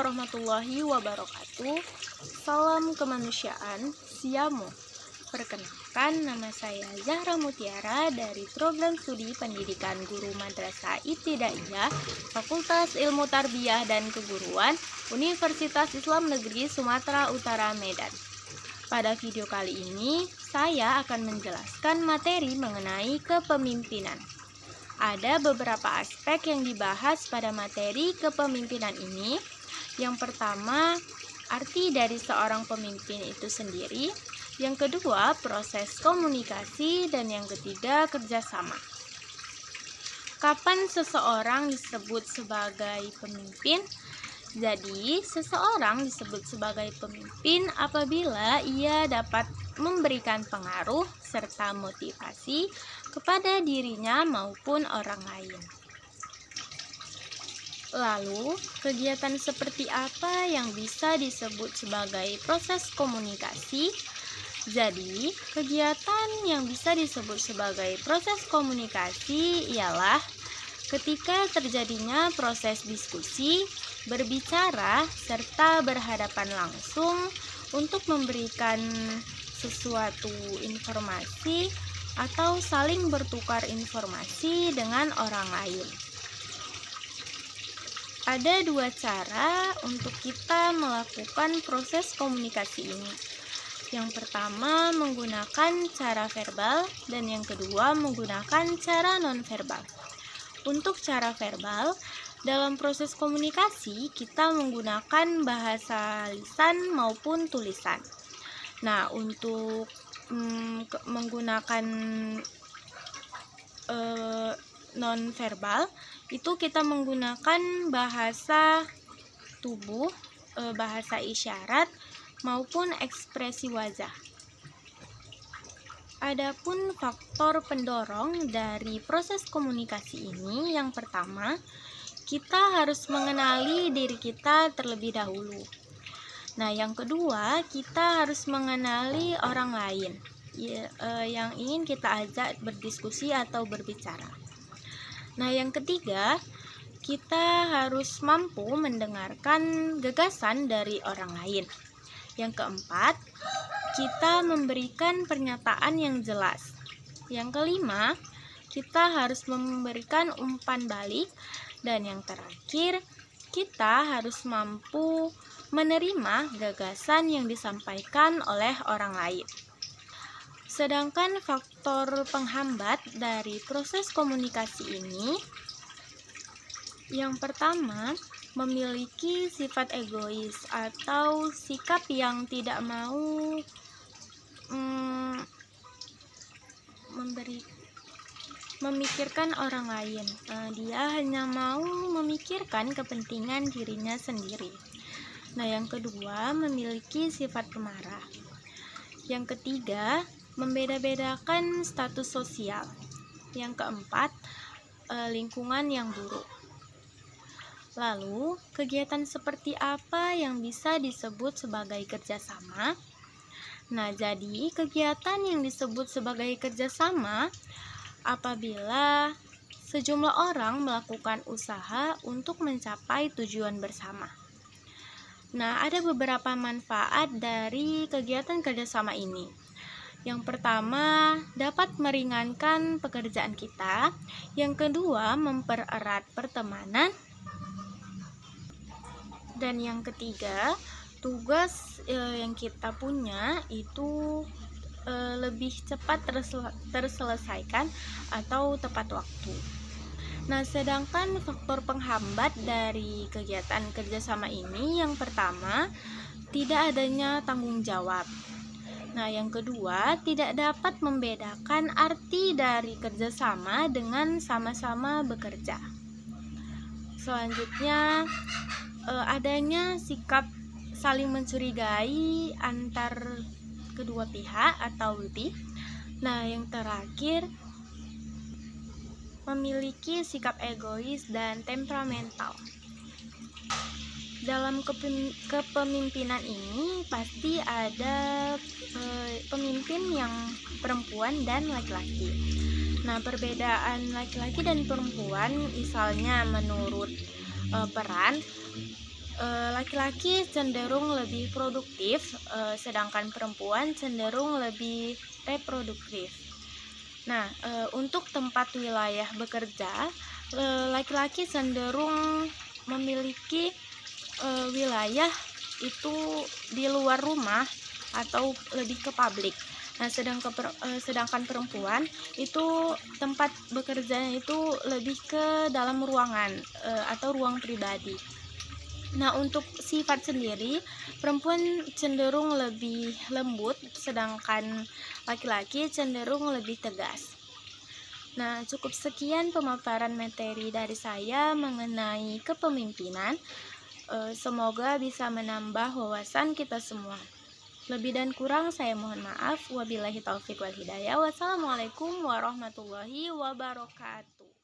warahmatullahi wabarakatuh. Salam kemanusiaan, Siamu. Perkenalkan, nama saya Zahra Mutiara dari Program Studi Pendidikan Guru Madrasah Ibtidaiyah Fakultas Ilmu Tarbiyah dan Keguruan Universitas Islam Negeri Sumatera Utara Medan. Pada video kali ini, saya akan menjelaskan materi mengenai kepemimpinan. Ada beberapa aspek yang dibahas pada materi kepemimpinan ini. Yang pertama, arti dari seorang pemimpin itu sendiri. Yang kedua, proses komunikasi. Dan yang ketiga, kerjasama. Kapan seseorang disebut sebagai pemimpin? Jadi, seseorang disebut sebagai pemimpin apabila ia dapat memberikan pengaruh serta motivasi kepada dirinya maupun orang lain. Lalu, kegiatan seperti apa yang bisa disebut sebagai proses komunikasi? Jadi, kegiatan yang bisa disebut sebagai proses komunikasi ialah ketika terjadinya proses diskusi, berbicara, serta berhadapan langsung untuk memberikan sesuatu informasi atau saling bertukar informasi dengan orang lain. Ada dua cara untuk kita melakukan proses komunikasi ini. Yang pertama menggunakan cara verbal dan yang kedua menggunakan cara nonverbal. Untuk cara verbal, dalam proses komunikasi kita menggunakan bahasa lisan maupun tulisan. Nah, untuk menggunakan nonverbal itu kita menggunakan bahasa tubuh, bahasa isyarat maupun ekspresi wajah. Adapun faktor pendorong dari proses komunikasi ini, yang pertama, kita harus mengenali diri kita terlebih dahulu. Nah, yang kedua, kita harus mengenali orang lain yang ingin kita ajak berdiskusi atau berbicara. Nah, yang ketiga, kita harus mampu mendengarkan gagasan dari orang lain. Yang keempat, kita memberikan pernyataan yang jelas. Yang kelima, kita harus memberikan umpan balik. Dan yang terakhir, kita harus mampu menerima gagasan yang disampaikan oleh orang lain. Sedangkan faktor penghambat dari proses komunikasi ini, yang pertama, memiliki sifat egois atau sikap yang tidak mau memikirkan orang lain. Dia hanya mau memikirkan kepentingan dirinya sendiri. Nah, yang kedua, memiliki sifat pemarah. Yang ketiga, membeda-bedakan status sosial. Yang keempat, lingkungan yang buruk. Lalu, kegiatan seperti apa yang bisa disebut sebagai kerjasama? Nah, jadi kegiatan yang disebut sebagai kerjasama apabila sejumlah orang melakukan usaha untuk mencapai tujuan bersama. Nah, ada beberapa manfaat dari kegiatan kerjasama ini. Yang pertama, dapat meringankan pekerjaan kita. Yang kedua, mempererat pertemanan. Dan yang ketiga, tugas yang kita punya itu lebih cepat terselesaikan atau tepat waktu. Nah, sedangkan faktor penghambat dari kegiatan kerjasama ini, yang pertama, tidak adanya tanggung jawab. Nah, yang kedua, tidak dapat membedakan arti dari kerjasama dengan sama-sama bekerja. Selanjutnya, adanya sikap saling mencurigai antar kedua pihak atau lebih. Nah, yang terakhir, memiliki sikap egois dan temperamental. Dalam kepemimpinan ini pasti ada pemimpin yang perempuan dan laki-laki. Nah, perbedaan laki-laki dan perempuan misalnya menurut peran, Laki-laki cenderung lebih produktif, sedangkan perempuan cenderung lebih reproduktif. Nah, untuk tempat wilayah bekerja, laki-laki cenderung memiliki wilayah itu di luar rumah atau lebih ke publik. Nah, sedangkan perempuan itu tempat bekerjanya itu lebih ke dalam ruangan atau ruang pribadi. Nah, untuk sifat sendiri, perempuan cenderung lebih lembut, sedangkan laki-laki cenderung lebih tegas. Nah, cukup sekian pemaparan materi dari saya mengenai kepemimpinan. Semoga bisa menambah wawasan kita semua. Lebih dan kurang saya mohon maaf. Wabillahi taufik wal hidayah. Wassalamualaikum warahmatullahi wabarakatuh.